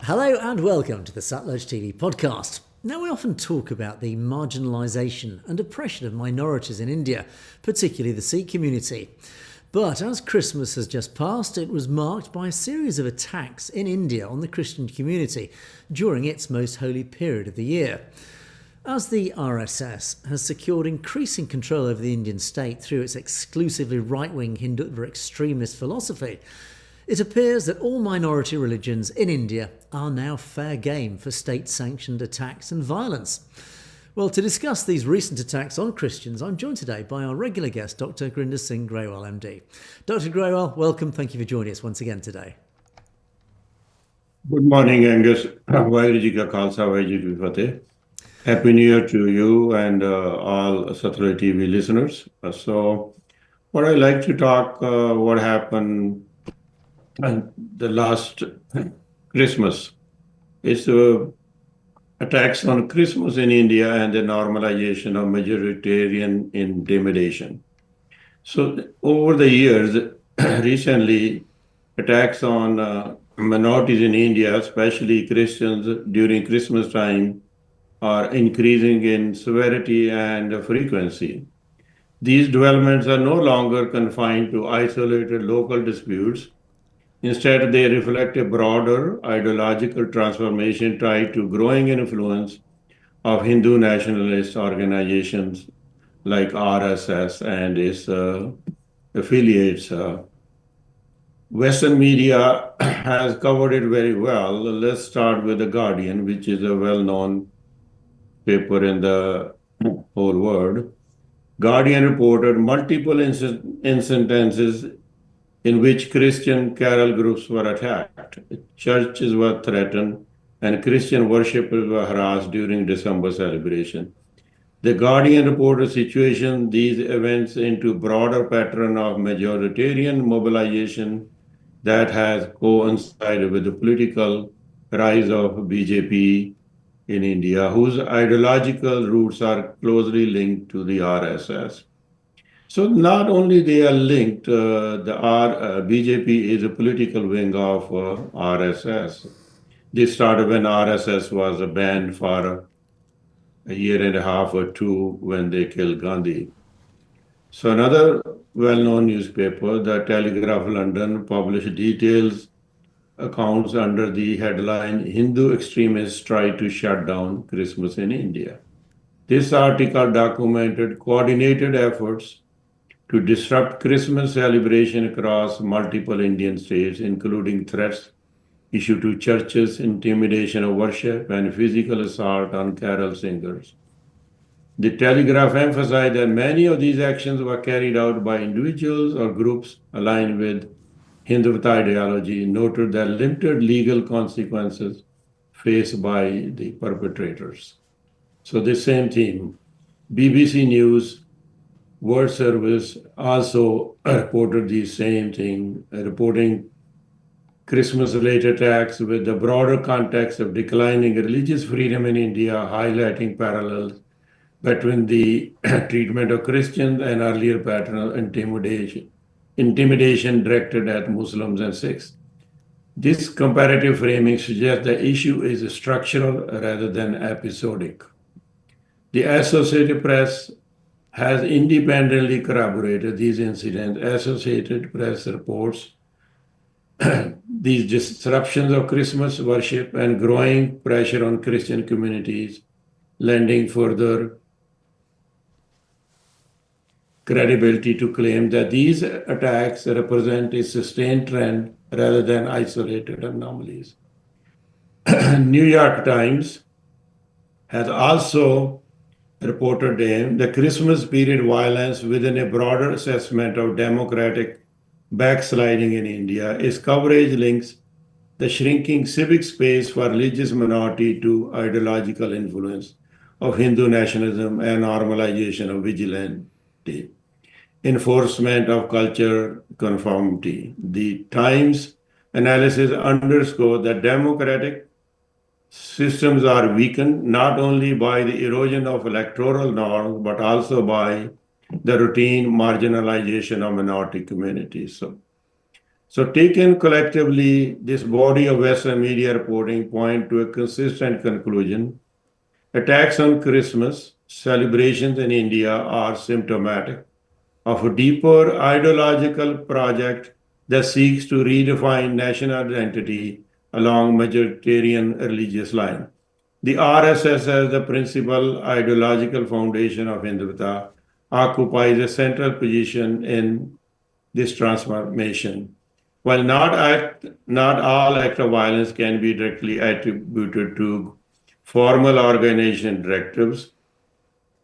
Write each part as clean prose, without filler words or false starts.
Hello and welcome to the Satluj Podcast. Now, we often talk about the marginalisation and oppression of minorities in India, particularly the Sikh community. But as Christmas has just passed, it was marked by a series of attacks in India on the Christian community during its most holy period of the year. As the RSS has secured increasing control over the Indian state through its exclusively right-wing Hindutva extremist philosophy, it appears that all minority religions in India are now fair game for state-sanctioned attacks and violence. Well, to discuss these recent attacks on Christians, I'm joined today by our regular guest, Dr. Singh Grewal MD. Dr. Grewal, welcome. Thank you for joining us once again today. Good morning, Angus. Vaheguru Ji ka Khalsa, Vaheguru Ji ki Fateh. Happy New Year to you and all Satluj TV listeners. So, what I like to talk, what happened the last Christmas is attacks on Christmas in India and the normalization of majoritarian intimidation. So over the years, recently, attacks on minorities in India, especially Christians during Christmas time, are increasing in severity and frequency. These developments are no longer confined to isolated local disputes. Instead, they reflect a broader ideological transformation tied to growing influence of Hindu nationalist organizations like RSS and its affiliates. Western media has covered it very well. Let's start with The Guardian, which is a well-known paper in the whole world. Guardian reported multiple instances in which Christian carol groups were attacked, churches were threatened, and Christian worshippers were harassed during December celebration. The Guardian reported these events into broader pattern of majoritarian mobilization that has coincided with the political rise of BJP in India, whose ideological roots are closely linked to the RSS. So not only they are linked, BJP is a political wing of RSS. This started when RSS was banned for a year and a half or two when they killed Gandhi. So another well-known newspaper, the Telegraph London, published details accounts under the headline, Hindu extremists try to shut down Christmas in India. This article documented coordinated efforts to disrupt Christmas celebration across multiple Indian states, including threats issued to churches, intimidation of worship, and physical assault on carol singers. The Telegraph emphasized that many of these actions were carried out by individuals or groups aligned with Hindutva ideology, noted that limited legal consequences faced by the perpetrators. So the same theme, BBC News World Service also reported the same thing, reporting Christmas-related attacks with the broader context of declining religious freedom in India, highlighting parallels between the treatment of Christians and earlier pattern of intimidation directed at Muslims and Sikhs. This comparative framing suggests the issue is structural rather than episodic. The Associated Press has independently corroborated these incidents. Associated Press reports these disruptions of Christmas worship and growing pressure on Christian communities, lending further credibility to claim that these attacks represent a sustained trend rather than isolated anomalies. New York Times has also reported the Christmas period violence within a broader assessment of democratic backsliding in India. Its coverage links the shrinking civic space for religious minority to ideological influence of Hindu nationalism and normalization of vigilante, enforcement of culture conformity. The Times analysis underscores that democratic systems are weakened not only by the erosion of electoral norms, but also by the routine marginalization of minority communities. So So taken collectively, this body of Western media reporting point to a consistent conclusion. Attacks on Christmas celebrations in India are symptomatic of a deeper ideological project that seeks to redefine national identity along majoritarian religious line. The RSS, as the principal ideological foundation of Hindutva, occupies a central position in this transformation. While not all acts of violence can be directly attributed to formal organization directives,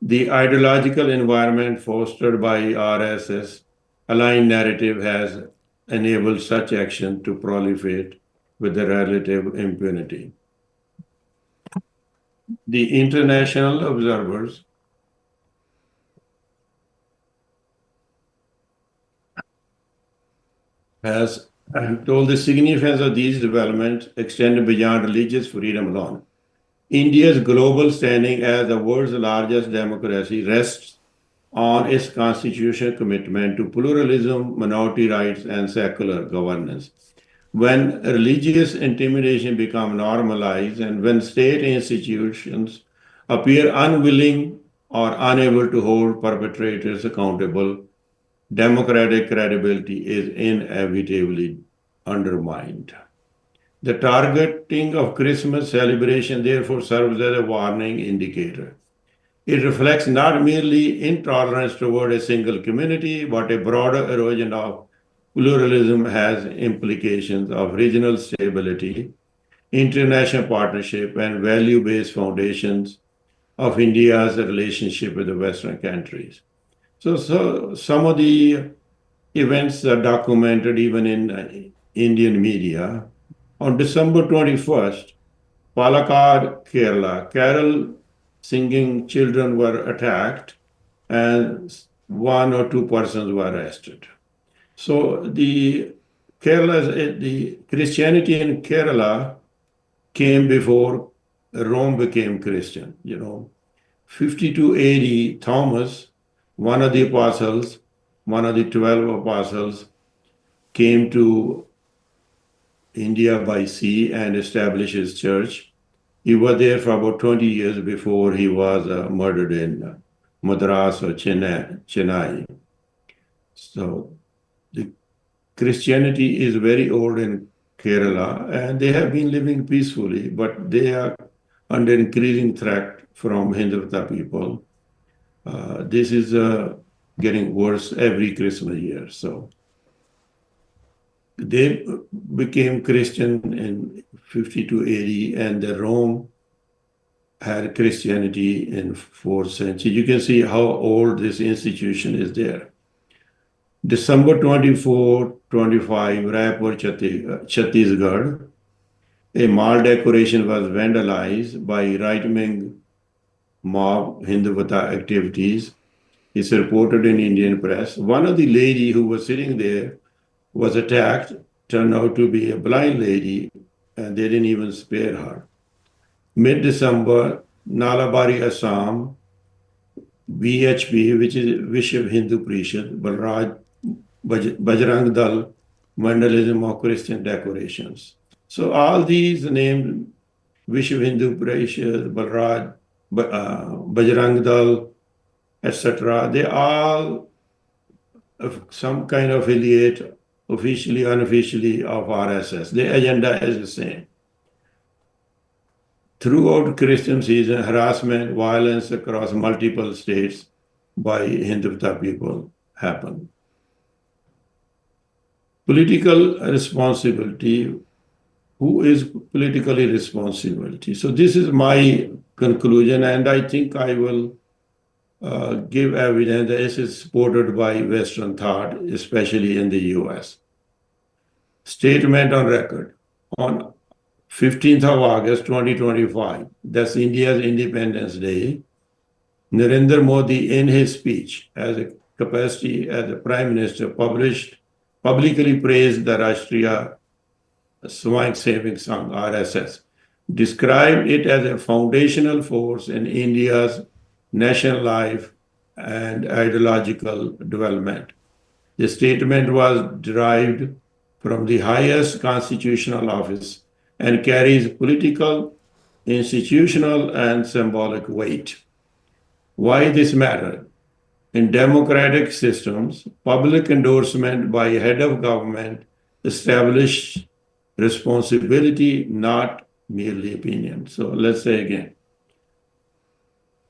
the ideological environment fostered by RSS aligned narrative has enabled such action to proliferate with a relative impunity. The international observers has told the significance of these developments extended beyond religious freedom alone. India's global standing as the world's largest democracy rests on its constitutional commitment to pluralism, minority rights, and secular governance. When religious intimidation becomes normalized and when state institutions appear unwilling or unable to hold perpetrators accountable, democratic credibility is inevitably undermined. The targeting of Christmas celebration therefore serves as a warning indicator. It reflects not merely intolerance toward a single community, but a broader erosion of pluralism has implications of regional stability, international partnership, and value-based foundations of India's relationship with the Western countries. So some of the events are documented even in Indian media. On December 21st, Palakkad, Kerala, carol singing children were attacked and one or two persons were arrested. So the Christianity in Kerala came before Rome became Christian. 52 AD, Thomas, one of the apostles, one of the 12 apostles, came to India by sea and established his church. He was there for about 20 years before he was murdered in Madras or Chennai. So the Christianity is very old in Kerala and they have been living peacefully, but they are under increasing threat from Hindutva people. This is getting worse every Christmas year. So they became Christian in 52 AD and the Rome had Christianity in 4th century. You can see how old this institution is there. December 24, 25, Raipur, Chhattisgarh, a mall decoration was vandalized by right-wing mob Hindutva activities. It's reported in Indian press. One of the lady who was sitting there was attacked, turned out to be a blind lady, and they didn't even spare her. Mid-December, Nalabari, Assam, VHP, which is Vishwa Hindu Parishad, Bajrang Dal, vandalism of Christian decorations. So all these named Vishwa Hindu Parishad, Bajrang Dal, etc., they all some kind of affiliate, officially, unofficially, of RSS. The agenda is the same. Throughout Christian season, harassment, violence across multiple states by Hindutva people happen. Political responsibility. Who is politically responsibility? So this is my conclusion, and I think I will give evidence that this is supported by Western thought, especially in the US. Statement on record. On 15th of August 2025, that's India's Independence Day, Narendra Modi, in his speech as a capacity as a Prime Minister, publicly praised the Rashtriya Swayam Sevak Sangh, RSS, described it as a foundational force in India's national life and ideological development. The statement was derived from the highest constitutional office and carries political, institutional, and symbolic weight. Why this matter? In democratic systems, public endorsement by a head of government establishes responsibility, not merely opinion. So let's say again.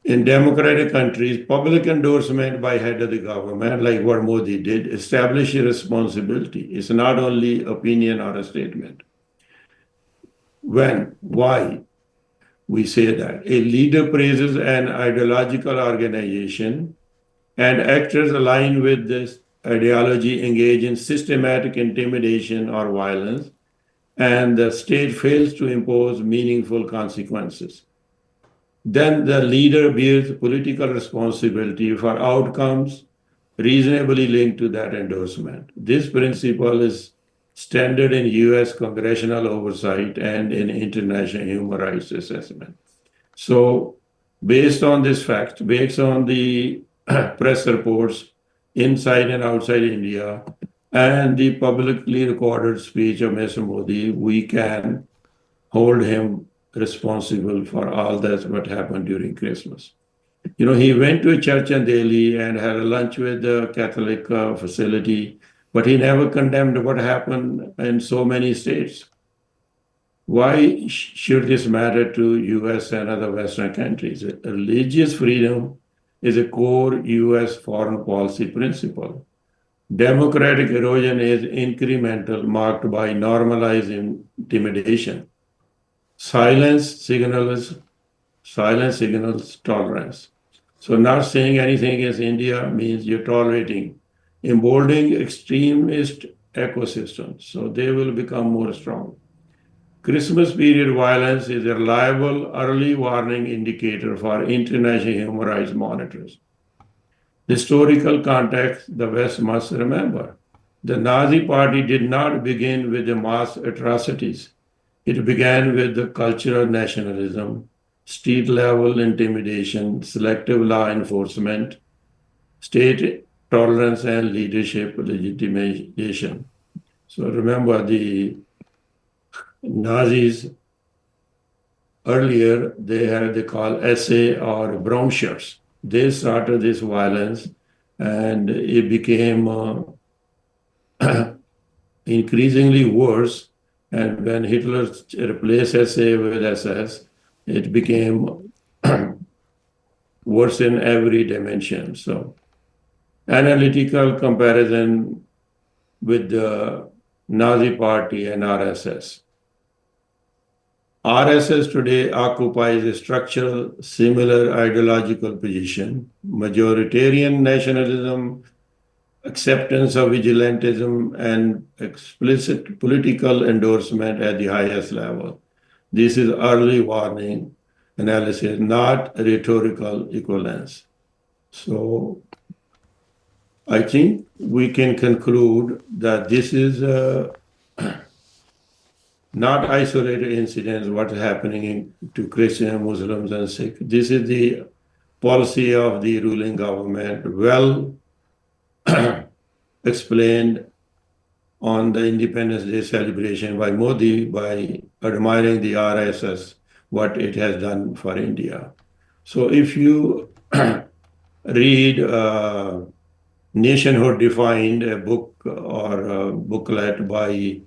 In democratic countries, public endorsement by head of the government, like what Modi did, establishes a responsibility. It's not only opinion or a statement. Why we say that? A leader praises an ideological organization and actors aligned with this ideology engage in systematic intimidation or violence, and the state fails to impose meaningful consequences. Then the leader bears political responsibility for outcomes reasonably linked to that endorsement. This principle is standard in US congressional oversight and in international human rights assessment. So based on this fact, based on the press reports inside and outside India, and the publicly recorded speech of Mr. Modi, we can hold him responsible for all that what happened during Christmas. You know, he went to a church in Delhi and had a lunch with the Catholic facility, but he never condemned what happened in so many states. Why should this matter to US and other Western countries? Religious freedom is a core US foreign policy principle. Democratic erosion is incremental, marked by normalizing intimidation. Silence signals tolerance. So not saying anything against India means you're tolerating, emboldening extremist ecosystems. So they will become more strong. Christmas period violence is a reliable early warning indicator for international human rights monitors. The historical context the West must remember. The Nazi Party did not begin with the mass atrocities. It began with the cultural nationalism, street-level intimidation, selective law enforcement, state tolerance, and leadership legitimation. So remember, the Nazis earlier, they call SA or brown shirts. They started this violence, and it became increasingly worse. And when Hitler replaced SA with SS, it became worse in every dimension. So, analytical comparison with the Nazi Party and RSS. RSS today occupies a structural, similar ideological position, majoritarian nationalism, acceptance of vigilantism, and explicit political endorsement at the highest level. This is early warning analysis, not rhetorical equivalence. So I think we can conclude that this is not isolated incidents, what's happening to Christians, Muslims, and Sikhs. This is the policy of the ruling government, well explained on the Independence Day celebration by Modi by admiring the RSS, what it has done for India. So if you read Nationhood Defined, a book or a booklet by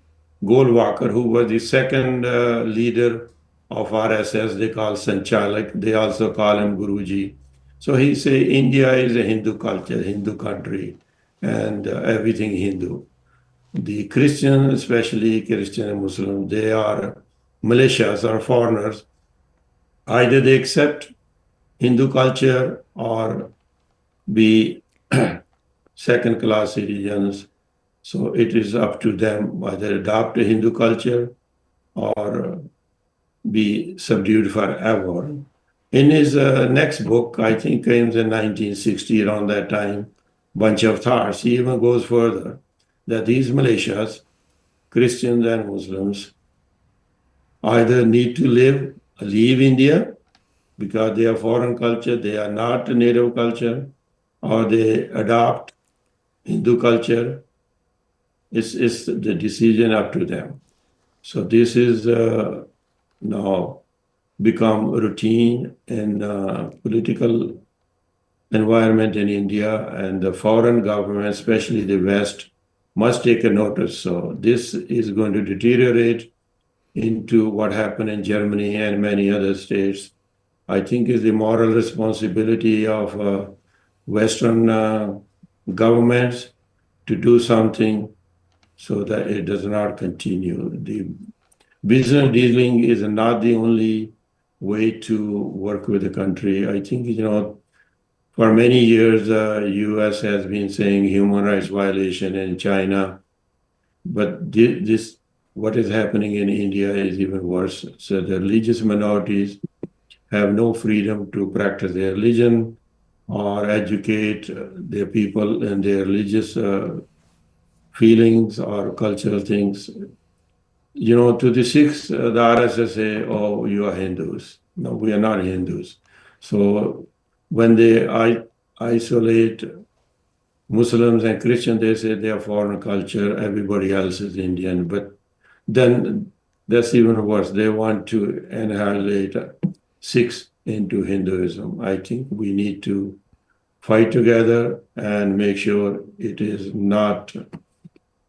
Golwalkar, who was the second leader of RSS, they call Sanchalak, they also call him Guruji. So he say India is a Hindu culture, Hindu country, and everything Hindu. The Christians, especially Christian and Muslim, they are militias or foreigners. Either they accept Hindu culture or be second-class citizens. So it is up to them whether adopt a Hindu culture or be subdued forever. In his next book, I think came in 1960, around that time, Bunch of Thoughts, he even goes further, that these militias, Christians and Muslims, either need to leave India because they are foreign culture, they are not a native culture, or they adopt Hindu culture, It's the decision up to them. So this is now become routine in political environment in India, and the foreign government, especially the West, must take a notice. So this is going to deteriorate into what happened in Germany and many other states. I think is the moral responsibility of Western governments to do something so that it does not continue. The business dealing is not the only way to work with the country. I think, for many years, the US has been saying human rights violation in China, but this what is happening in India is even worse. So the religious minorities have no freedom to practice their religion or educate their people in their religious feelings or cultural things. To the Sikhs, the RSS say, oh, you are Hindus. No, we are not Hindus. So when they isolate Muslims and Christians, they say they are foreign culture, everybody else is Indian. But then that's even worse. They want to annihilate Sikhs into Hinduism. I think we need to fight together and make sure it is not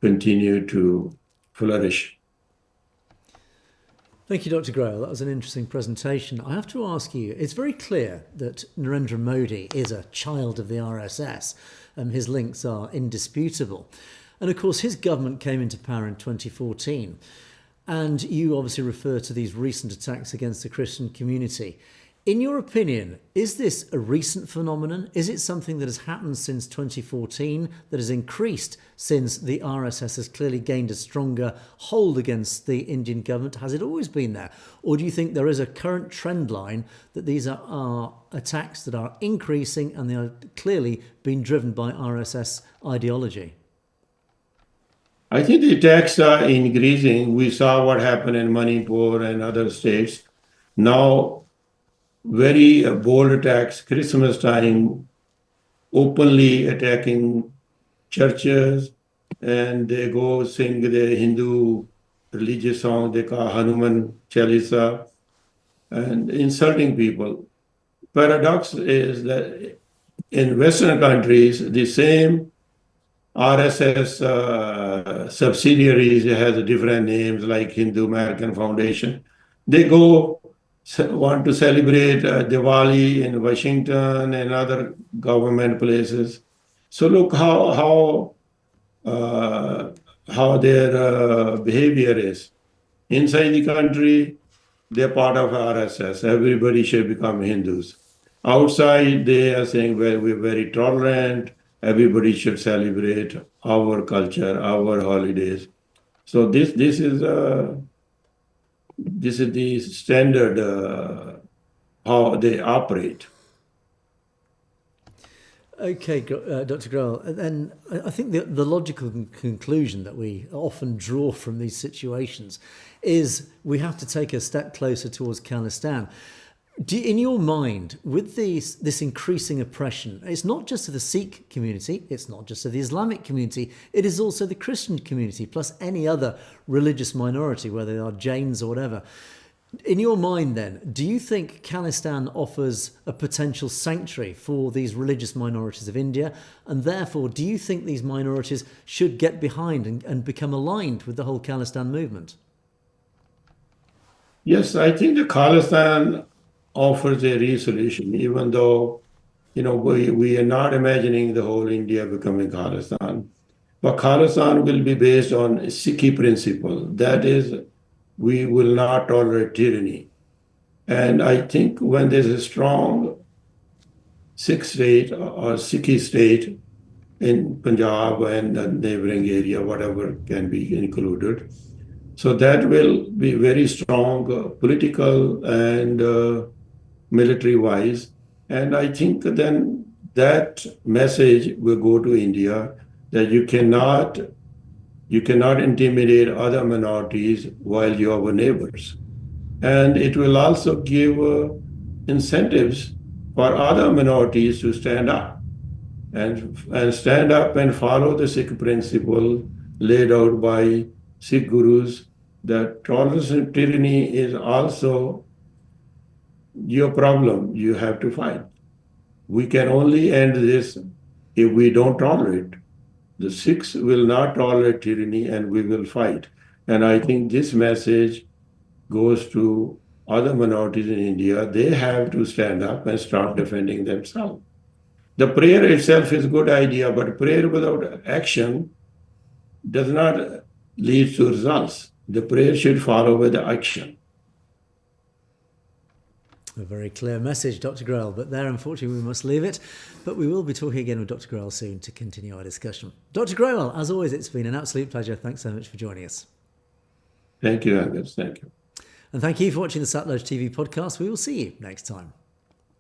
continue to flourish. Thank you, Dr. Grewal. That was an interesting presentation. I have to ask you, it's very clear that Narendra Modi is a child of the RSS. His links are indisputable. And of course, his government came into power in 2014. And you obviously refer to these recent attacks against the Christian community. In your opinion, is this a recent phenomenon? Is it something that has happened since 2014, that has increased since the RSS has clearly gained a stronger hold against the Indian government? Has it always been there? Or do you think there is a current trend line that these are attacks that are increasing and they are clearly being driven by RSS ideology? I think the attacks are increasing. We saw what happened in Manipur and other states. Now, very bold attacks, Christmas time, openly attacking churches, and they go sing the Hindu religious song they call Hanuman Chalisa, and insulting people. Paradox is that in Western countries, the same RSS subsidiaries has different names like Hindu American Foundation. They want to celebrate Diwali in Washington and other government places. So look how their behavior is. Inside the country, they're part of RSS. Everybody should become Hindus. Outside, they are saying, well, we're very tolerant. Everybody should celebrate our culture, our holidays. So this is the standard how they operate. Okay, Dr. Grewal. Then I think the logical conclusion that we often draw from these situations is we have to take a step closer towards Khalistan. In your mind, with this increasing oppression, it's not just of the Sikh community, it's not just of the Islamic community, it is also the Christian community, plus any other religious minority, whether they are Jains or whatever. In your mind then, do you think Khalistan offers a potential sanctuary for these religious minorities of India? And therefore, do you think these minorities should get behind and become aligned with the whole Khalistan movement? Yes, I think the Khalistan offers a real solution, even though, we are not imagining the whole India becoming Khalistan. But Khalistan will be based on a Sikhi principle. That is, we will not tolerate tyranny. And I think when there's a strong Sikh state or Sikhi state in Punjab and the neighboring area, whatever can be included, so that will be very strong political and military-wise. And I think then that message will go to India that you cannot intimidate other minorities while you are our neighbors. And it will also give incentives for other minorities to stand up and stand up and follow the Sikh principle laid out by Sikh gurus, that tolerance and tyranny is also your problem. You have to fight. We can only end this if we don't tolerate. The Sikhs will not tolerate tyranny and we will fight. And I think this message goes to other minorities in India. They have to stand up and start defending themselves. The prayer itself is a good idea, but prayer without action does not lead to results. The prayer should follow with the action. A very clear message, Dr. Grewal, but there, unfortunately, we must leave it. But we will be talking again with Dr. Grewal soon to continue our discussion. Dr. Grewal, as always, it's been an absolute pleasure. Thanks so much for joining us. Thank you, Angus. Thank you. And thank you for watching the Satluj TV podcast. We will see you next time.